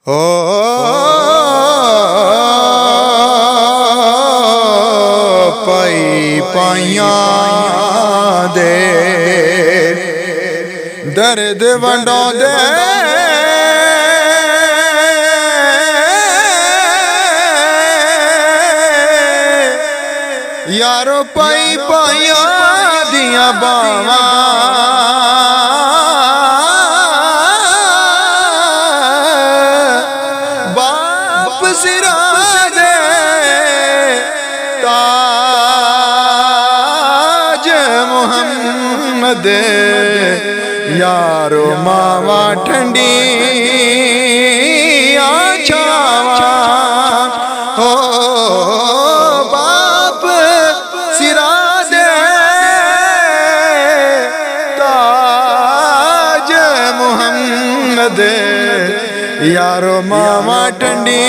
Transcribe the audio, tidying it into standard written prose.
हो पाई पाइया दे दर्द वंडों दे यारो पाई पाइया दिया बावा बाप सिरा दे ताज मुहम्मद यारो मावा ठंडी आछावा हो बाप सिरा दे ताज मुहम्मद यारो मावा ठंडी